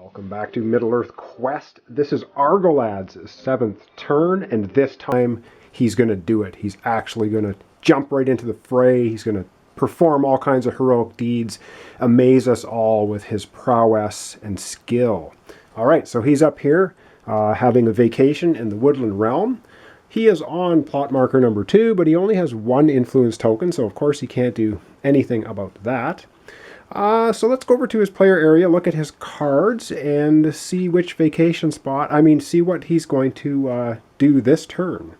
Welcome back to Middle-earth Quest. This is Argalad's 7th turn, and this time he's going to do it. He's actually going to jump right into the fray. He's going to perform all kinds of heroic deeds, amaze us all with his prowess and skill. All right, so he's up here having a vacation in the Woodland Realm. He is on plot marker number 2, but he only has 1 influence token, so of course he can't do anything about that. So let's go over to his player area, look at his cards, and see which vacation spot, see what he's going to do this turn.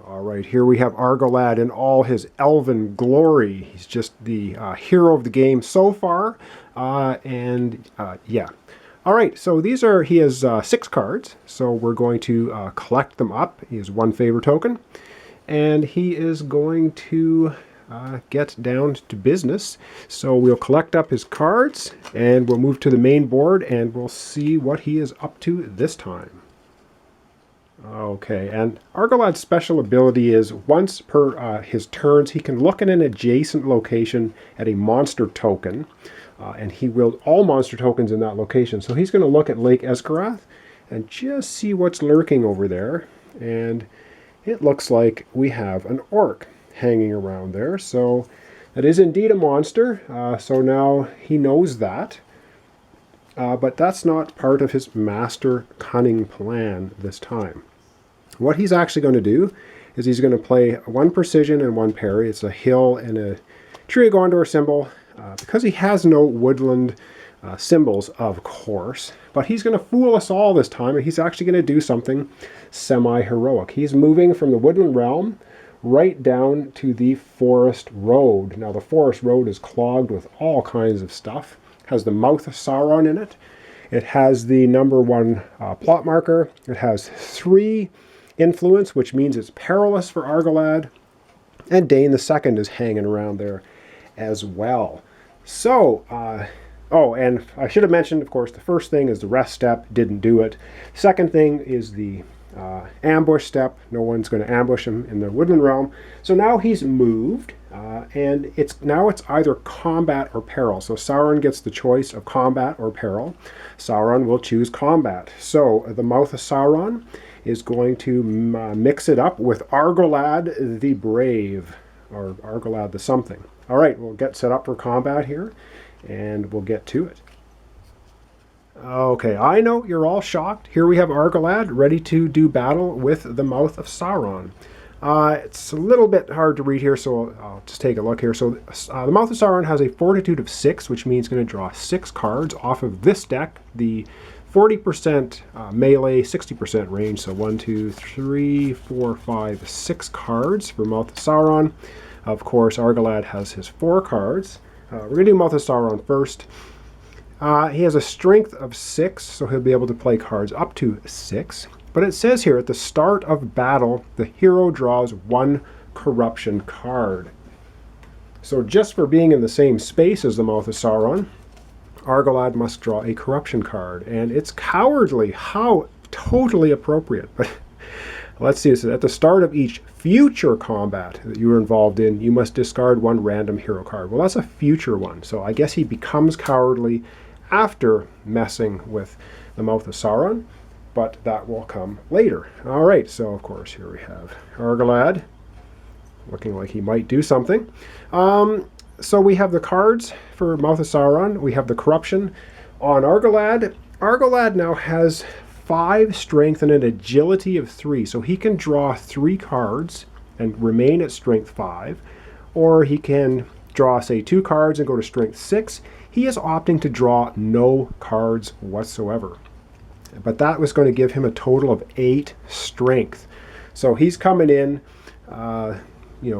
Alright, here we have Argalad in all his elven glory. He's just the hero of the game so far, yeah. Alright, so he has 6 cards, so we're going to collect them up. He has 1 favor token, and he is going to get down to business. So we'll collect up his cards and we'll move to the main board and we'll see what he is up to this time. Okay, and Argalad's special ability is once per his turns he can look at an adjacent location at a monster token, and he wields all monster tokens in that location. So he's going to look at Lake Esgarath and just see what's lurking over there, and it looks like we have an orc hanging around there, so that is indeed a monster. So now he knows that, but that's not part of his master cunning plan this time. What he's actually going to do is he's going to play 1 precision and 1 parry. It's a hill and a Tree of Gondor symbol, because he has no woodland symbols, of course, but he's going to fool us all this time, and he's actually going to do something semi-heroic. He's moving from the Woodland Realm right down to the Forest Road. Now the Forest Road is clogged with all kinds of stuff. It has the Mouth of Sauron in it. It has the number 1 plot marker. It has 3 influence, which means it's perilous for Argalad. And Dane the Second is hanging around there as well. So, oh, and I should have mentioned, of course, the first thing is the rest step. Didn't do it. Second thing is the ambush step. No one's going to ambush him in the Woodland Realm. So now he's moved, and it's either combat or peril. So Sauron gets the choice of combat or peril. Sauron will choose combat. So the Mouth of Sauron is going to mix it up with Argalad the Brave, or Argalad the something. All right, we'll get set up for combat here, and we'll get to it. Okay, I know you're all shocked. Here we have Argalad ready to do battle with the Mouth of Sauron. It's a little bit hard to read here, so I'll just take a look here. So the Mouth of Sauron has a fortitude of 6, which means going to draw 6 cards off of this deck. The 40% melee, 60% range. So 1, 2, 3, 4, 5, 6 cards for Mouth of Sauron. Of course, Argalad has his 4 cards. We're going to do Mouth of Sauron first. He has a strength of 6, so he'll be able to play cards up to 6. But it says here, at the start of battle, the hero draws 1 corruption card. So just for being in the same space as the Mouth of Sauron, Argalad must draw a corruption card. And it's cowardly. How totally appropriate. But let's see, it says, at the start of each future combat that you are involved in, you must discard 1 random hero card. Well, that's a future one. So I guess he becomes cowardly after messing with the Mouth of Sauron, but that will come later. All right, so of course here we have Argalad looking like he might do something. So we have the cards for Mouth of Sauron. We have the corruption on Argalad. Argalad now has 5 strength and an agility of 3, so he can draw 3 cards and remain at strength 5, or he can draw, say, 2 cards and go to strength 6. He is opting to draw no cards whatsoever. But that was going to give him a total of 8 strength. So he's coming in,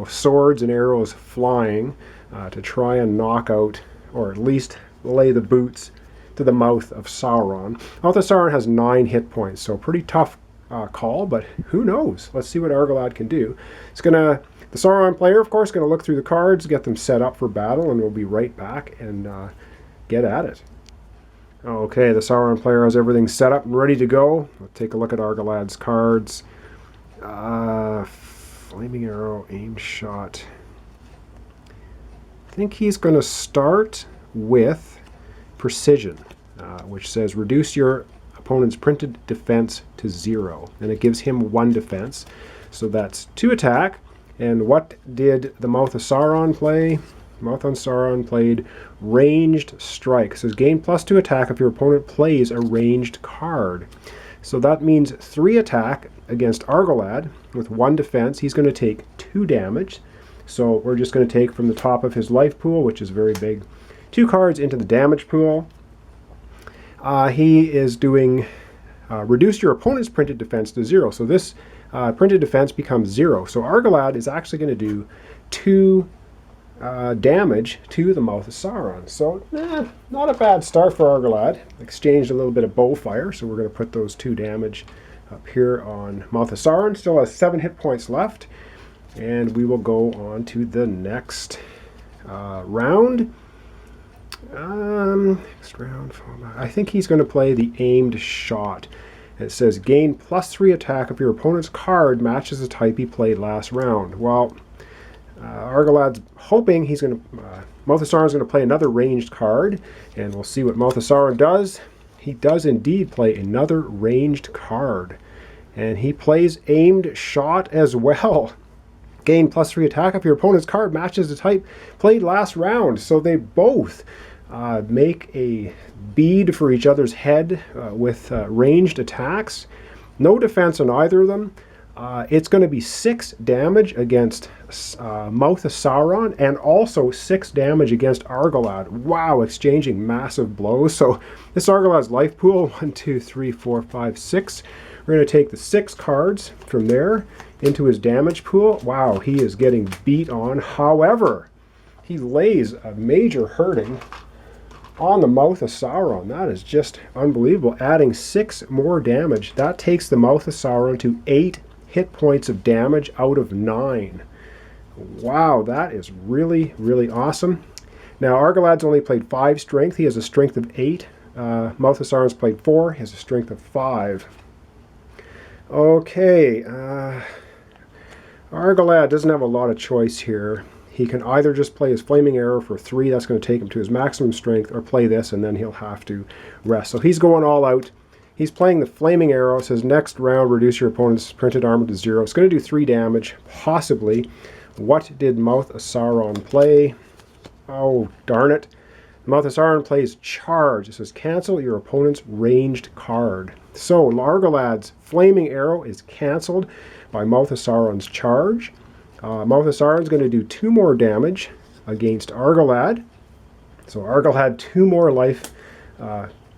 swords and arrows flying to try and knock out, or at least lay the boots to the Mouth of Sauron. Mouth of Sauron has 9 hit points, so pretty tough call, but who knows? Let's see what Argalad can do. The Sauron player, of course, going to look through the cards, get them set up for battle, and we'll be right back and get at it. Okay, the Sauron player has everything set up and ready to go. Let's take a look at Argalad's cards. Flaming arrow, aim shot. I think he's going to start with precision. which says reduce your opponent's printed defense to 0. And it gives him 1 defense. So that's 2 attack. And what did the Mouth of Sauron play? Mouth of Sauron played Ranged Strike. It says gain +2 attack if your opponent plays a ranged card. So that means 3 attack against Argalad with 1 defense. He's going to take 2 damage. So we're just going to take from the top of his life pool, which is very big, 2 cards into the damage pool. He is doing reduce your opponent's printed defense to 0. So this printed defense becomes 0. So Argalad is actually going to do 2 damage to the Mouth of Sauron. So not a bad start for Argalad. Exchanged a little bit of bowfire, so we're going to put those 2 damage up here on Mouth of Sauron. Still has 7 hit points left, and we will go on to the next round. Next round, I think he's going to play the Aimed Shot. It says gain +3 attack if your opponent's card matches the type he played last round. Well, Argalad's hoping he's going to, Mouth of Sauron's going to play another ranged card, and we'll see what Mouth of Sauron does. He does indeed play another ranged card, and he plays Aimed Shot as well. Gain +3 attack if your opponent's card matches the type played last round. So they both make a bead for each other's head with ranged attacks. No defense on either of them. It's going to be 6 damage against Mouth of Sauron and also 6 damage against Argalad. Wow, exchanging massive blows. So this Argalad's life pool, 1, 2, 3, 4, 5, 6. We're going to take the 6 cards from there into his damage pool. Wow, he is getting beat on. However, he lays a major hurting on the Mouth of Sauron. That is just unbelievable. Adding 6 more damage. That takes the Mouth of Sauron to 8 hit points of damage out of 9. Wow, that is really, really awesome. Now, Argalad's only played 5 strength. He has a strength of 8. Mouth of Sauron's played 4. He has a strength of 5. Okay, Argalad doesn't have a lot of choice here. He can either just play his Flaming Arrow for 3, that's going to take him to his maximum strength, or play this and then he'll have to rest. So he's going all out. He's playing the Flaming Arrow. It says next round, reduce your opponent's printed armor to 0. It's going to do 3 damage, possibly. What did Mouth of Sauron play? Oh, darn it. Mouth of Sauron plays Charge. It says cancel your opponent's ranged card. So Argalad's Flaming Arrow is canceled by Mouth of Sauron's Charge. Mouth of Sauron's going to do 2 more damage against Argalad. So Argalad 2 more life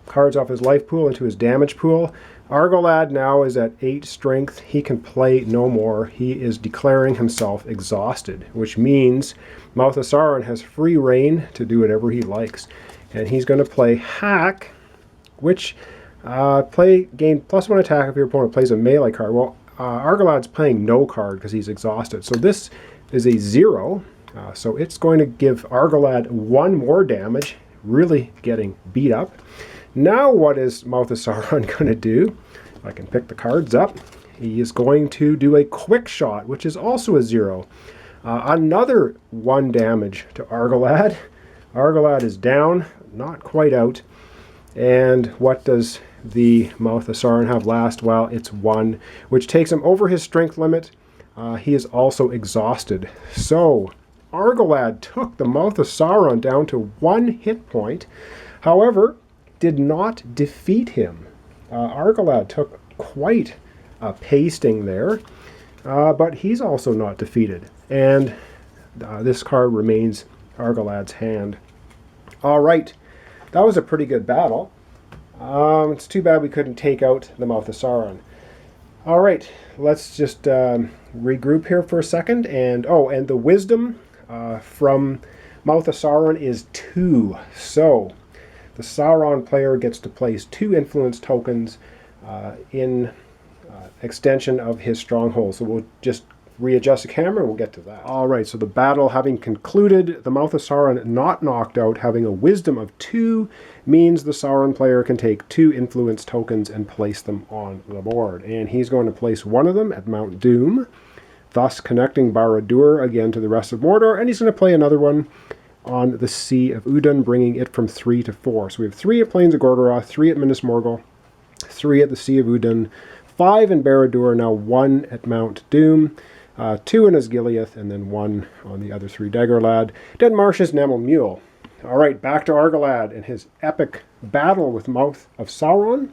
cards off his life pool into his damage pool. Argalad now is at 8 strength. He can play no more. He is declaring himself exhausted, which means Mouth of Sauron has free reign to do whatever he likes. And he's going to play Hack, which gain +1 attack if your opponent plays a melee card. Well, Argalad's playing no card because he's exhausted. So this is a 0. So it's going to give Argalad 1 more damage, really getting beat up. Now what is Mouth of Sauron going to do? If I can pick the cards up. He is going to do a Quick Shot, which is also a 0. Another 1 damage to Argalad. Argalad is down, not quite out. And what does the Mouth of Sauron have last? Well, it's 1, which takes him over his strength limit. He is also exhausted. So Argalad took the Mouth of Sauron down to 1 hit point. However, did not defeat him. Argalad took quite a pasting there, but he's also not defeated. And this card remains Argalad's hand. All right, that was a pretty good battle. It's too bad we couldn't take out the Mouth of Sauron. All right, let's just regroup here for a second. And the wisdom from Mouth of Sauron is 2. So the Sauron player gets to place 2 influence tokens in extension of his stronghold. So we'll just readjust the camera and we'll get to that. All right, so the battle having concluded, the Mouth of Sauron not knocked out, having a wisdom of 2, means the Sauron player can take 2 influence tokens and place them on the board. And he's going to place one of them at Mount Doom, thus connecting Barad-dûr again to the rest of Mordor, and he's going to play another one on the Sea of Udun, bringing it from 3 to 4. So we have 3 at Plains of Gorgoroth, 3 at Minas Morgul, 3 at the Sea of Udun, 5 in Barad-dûr, now 1 at Mount Doom, 2 in Osgiliath, and then 1 on the other 3, Dagorlad, Dead Marshes, Namel Mule. All right, back to Argalad and his epic battle with Mouth of Sauron.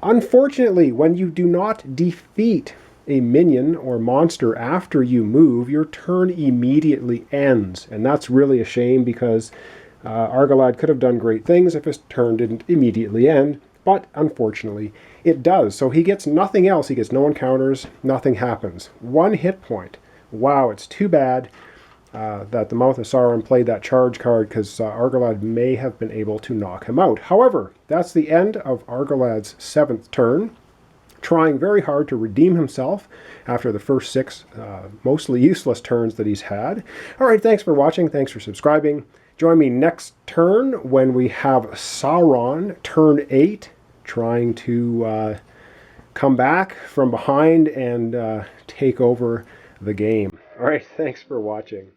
Unfortunately, when you do not defeat a minion or monster after you move, your turn immediately ends. And that's really a shame, because Argalad could have done great things if his turn didn't immediately end. But unfortunately, it does. So he gets nothing else. He gets no encounters. Nothing happens. 1 hit point. Wow, it's too bad that the Mouth of Sauron played that charge card, because Argalad may have been able to knock him out. However, that's the end of Argalad's 7th turn, trying very hard to redeem himself after the first 6 mostly useless turns that he's had. All right, thanks for watching. Thanks for subscribing. Join me next turn when we have Sauron, turn 8, trying to come back from behind and take over the game. All right, thanks for watching.